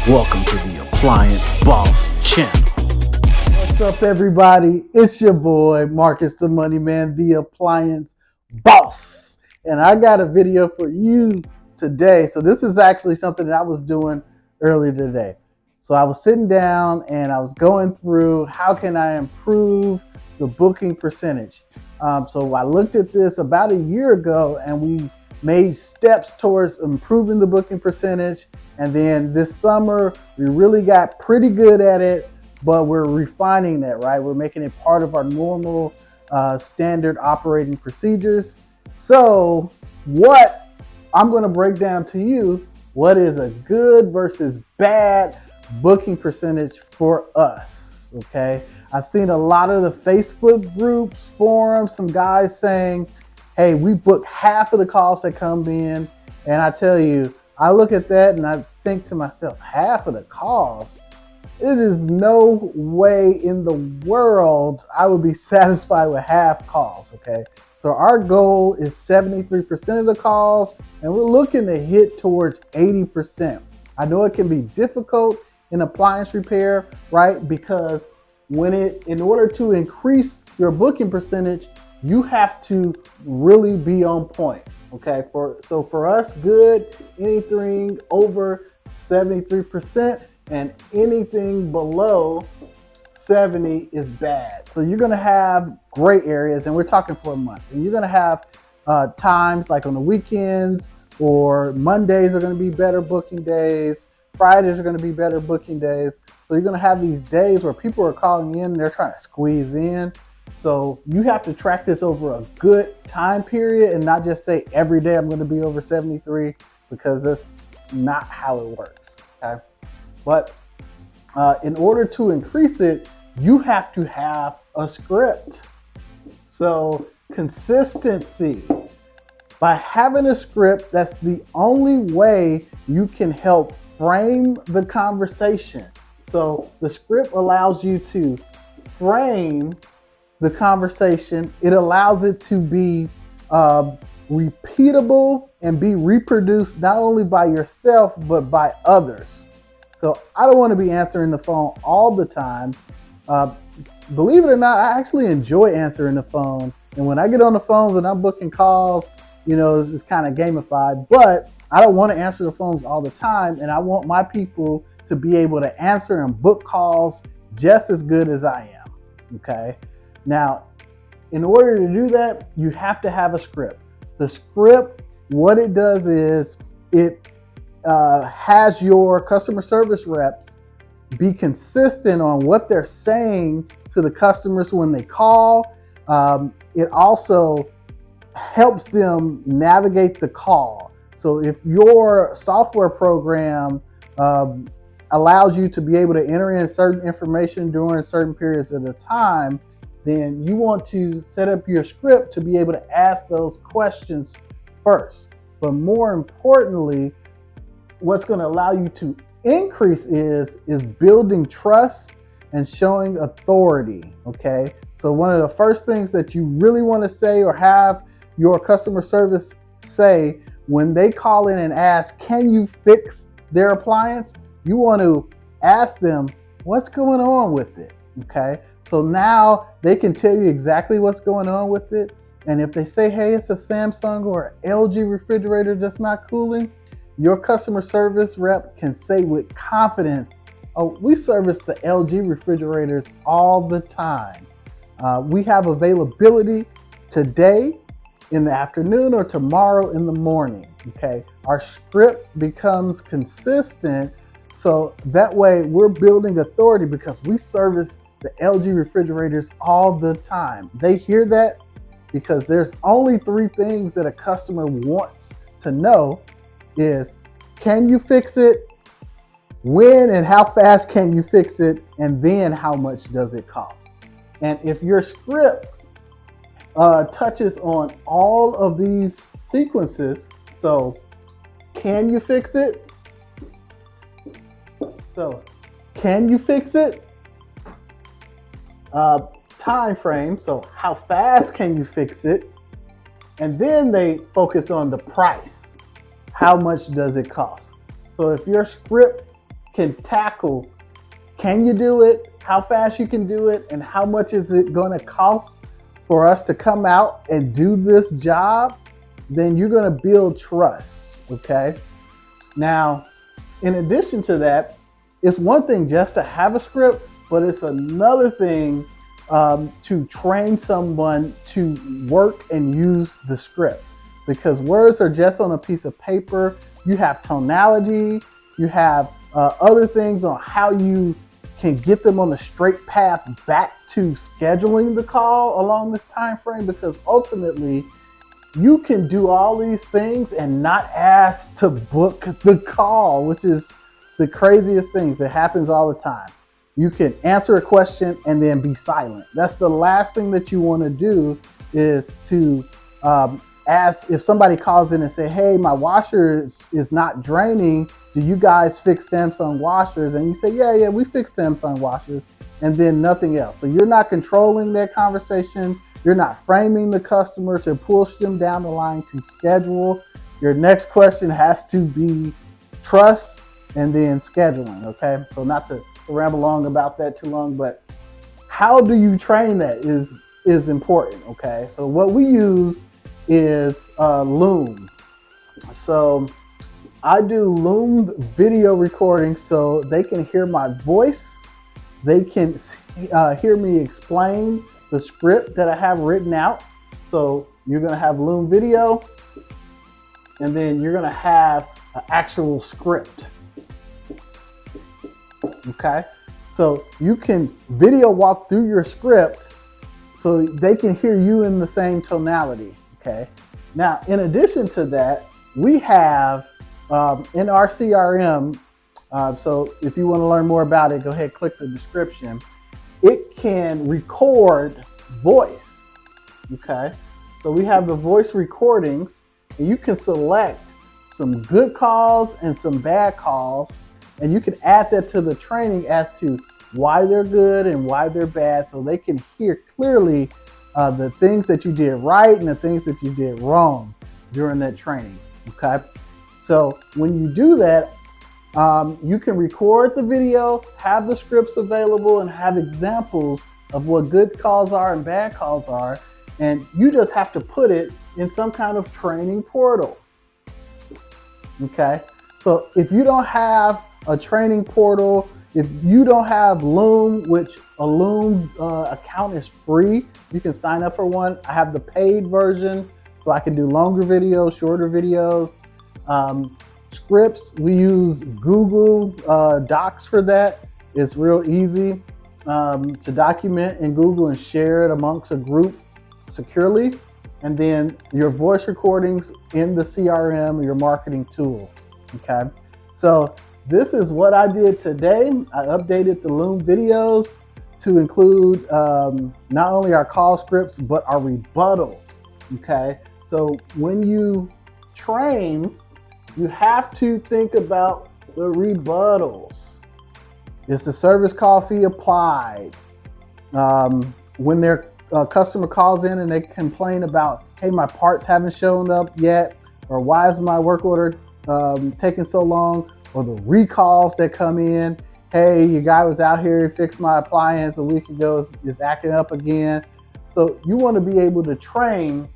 Welcome to the Appliance Boss channel. What's up, everybody? It's your boy, Marcus the Money Man, the Appliance Boss. And I got a video for you today. So this is actually something that I was doing earlier today. So I was sitting down and I was going through how can I improve the booking percentage. So I looked at this about a year ago and we made steps towards improving the booking percentage. And then this summer, we really got pretty good at it, but we're refining that, right? We're making it part of our normal standard operating procedures. So what I'm gonna break down to you, what is a good versus bad booking percentage for us, okay? I've seen a lot of the Facebook groups, forums, some guys saying, hey, we book half of the calls that come in. And I tell you, I look at that and I think to myself, half of the calls? It is no way in the world I would be satisfied with half calls, okay? So our goal is 73% of the calls, and we're looking to hit towards 80%. I know it can be difficult in appliance repair, right? Because in order to increase your booking percentage, you have to really be on point, okay? So for us, good, anything over 73%, and anything below 70 is bad. So you're gonna have gray areas, and we're talking for a month. And you're gonna have times like on the weekends, or Mondays are gonna be better booking days, Fridays are gonna be better booking days. So you're gonna have these days where people are calling in and they're trying to squeeze in. So you have to track this over a good time period and not just say every day I'm gonna be over 73, because that's not how it works, okay? But in order to increase it, you have to have a script. So consistency. By having a script, that's the only way you can help frame the conversation. So the script allows you to frame the conversation. It allows it to be repeatable and be reproduced not only by yourself, but by others. So I don't want to be answering the phone all the time. Believe it or not, I actually enjoy answering the phone. And when I get on the phones and I'm booking calls, you know, it's kind of gamified, but I don't want to answer the phones all the time. And I want my people to be able to answer and book calls just as good as I am, okay? Now, in order to do that, you have to have a script. The script, what it does is it has your customer service reps be consistent on what they're saying to the customers when they call. It also helps them navigate the call. So if your software program allows you to be able to enter in certain information during certain periods of the time, then you want to set up your script to be able to ask those questions first. But more importantly, what's going to allow you to increase is building trust and showing authority, okay? So one of the first things that you really want to say or have your customer service say when they call in and ask, can you fix their appliance? You want to ask them, what's going on with it, okay? So now they can tell you exactly what's going on with it. And if they say, hey, it's a Samsung or LG refrigerator that's not cooling, your customer service rep can say with confidence, oh, we service the LG refrigerators all the time. We have availability today in the afternoon or tomorrow in the morning, okay? Our script becomes consistent, so that way we're building authority because we service the LG refrigerators all the time. They hear that because there's only three things that a customer wants to know is, can you fix it? When and how fast can you fix it? And then how much does it cost? And if your script touches on all of these sequences, so can you fix it? So can you fix it? Time frame, so how fast can you fix it? And then they focus on the price. How much does it cost? So if your script can tackle, can you do it, how fast you can do it, and how much is it going to cost for us to come out and do this job, then you're going to build trust, okay? Now, in addition to that, it's one thing just to have a script, but it's another thing to train someone to work and use the script, because words are just on a piece of paper. You have tonality, you have other things on how you can get them on a straight path back to scheduling the call along this time frame, because ultimately you can do all these things and not ask to book the call, which is the craziest things. It happens all the time. You can answer a question and then be silent. That's the last thing that you want to do, is to ask if somebody calls in and say, hey, my washer is not draining. Do you guys fix Samsung washers? And you say, yeah, we fix Samsung washers, and then nothing else. So you're not controlling that conversation. You're not framing the customer to push them down the line to schedule. Your next question has to be trust and then scheduling, okay? So not to ramble on about that too long, but how do you train that is important, okay? So what we use is Loom. So I do Loom video recording so they can hear my voice. They can hear me explain the script that I have written out. So you're gonna have Loom video, and then you're gonna have an actual script. Okay, so you can video walk through your script so they can hear you in the same tonality. Okay, now in addition to that, we have in our CRM, so if you want to learn more about it, go ahead, click the description. It can record voice. Okay, so we have the voice recordings, and you can select some good calls and some bad calls, and you can add that to the training as to why they're good and why they're bad, so they can hear clearly the things that you did right and the things that you did wrong during that training. Okay, so when you do that, you can record the video, have the scripts available, and have examples of what good calls are and bad calls are, and you just have to put it in some kind of training portal. Okay, so if you don't have a training portal, if you don't have Loom, which a Loom account is free, you can sign up for one. I have the paid version, so I can do longer videos, shorter videos. Scripts, we use Google Docs for that. It's real easy to document in Google and share it amongst a group securely. And then your voice recordings in the CRM, your marketing tool. Okay, so this is what I did today. I updated the Loom videos to include not only our call scripts, but our rebuttals. Okay, so when you train, you have to think about the rebuttals. Is the service call fee applied? When their customer calls in and they complain about, hey, my parts haven't shown up yet, or why is my work order taking so long, or the recalls that come in, hey, your guy was out here, he fixed my appliance a week ago, is acting up again. So you want to be able to train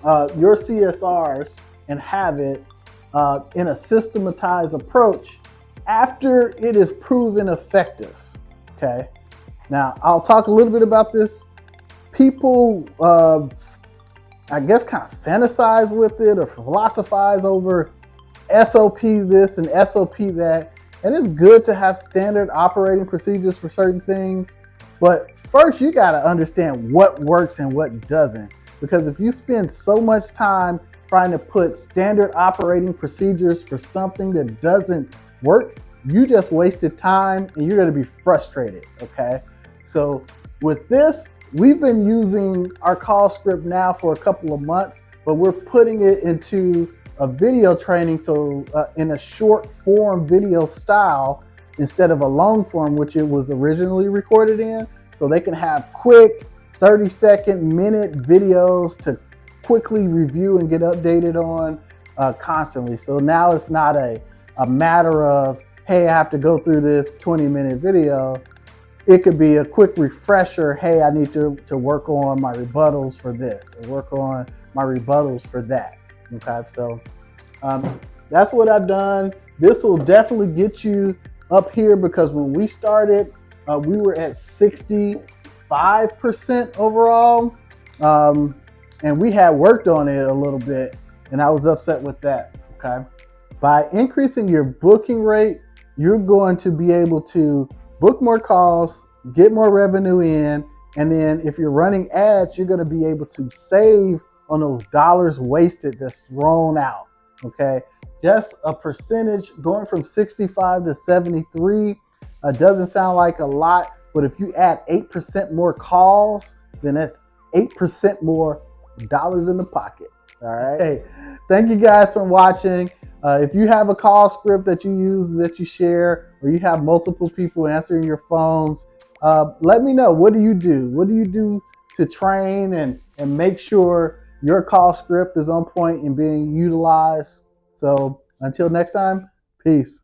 your CSRs and have it in a systematized approach after it is proven effective. Okay, now I'll talk a little bit about this. People, I guess, kind of fantasize with it or philosophize over SOP this and SOP that, and it's good to have standard operating procedures for certain things, but first you got to understand what works and what doesn't, because if you spend so much time trying to put standard operating procedures for something that doesn't work, you just wasted time and you're going to be frustrated. Okay, so with this, we've been using our call script now for a couple of months, but we're putting it into a video training, so in a short form video style instead of a long form, which it was originally recorded in, so they can have quick 30-second, minute videos to quickly review and get updated on constantly. So now it's not a matter of hey, I have to go through this 20-minute video. It could be a quick refresher. Hey, I need to work on my rebuttals for this, or work on my rebuttals for that. Okay, so that's what I've done. This will definitely get you up here, because when we started, we were at 65% overall. And we had worked on it a little bit, and I was upset with that. Okay. By increasing your booking rate, you're going to be able to book more calls, get more revenue in, and then if you're running ads, you're going to be able to save on those dollars wasted that's thrown out. Okay. Just a percentage going from 65 to 73 doesn't sound like a lot, but if you add 8% more calls, then that's 8% more dollars in the pocket. All right. Hey, thank you guys for watching. If you have a call script that you use, that you share, or you have multiple people answering your phones, let me know. What do you do? What do you do to train and make sure your call script is on point and being utilized? So until next time, peace.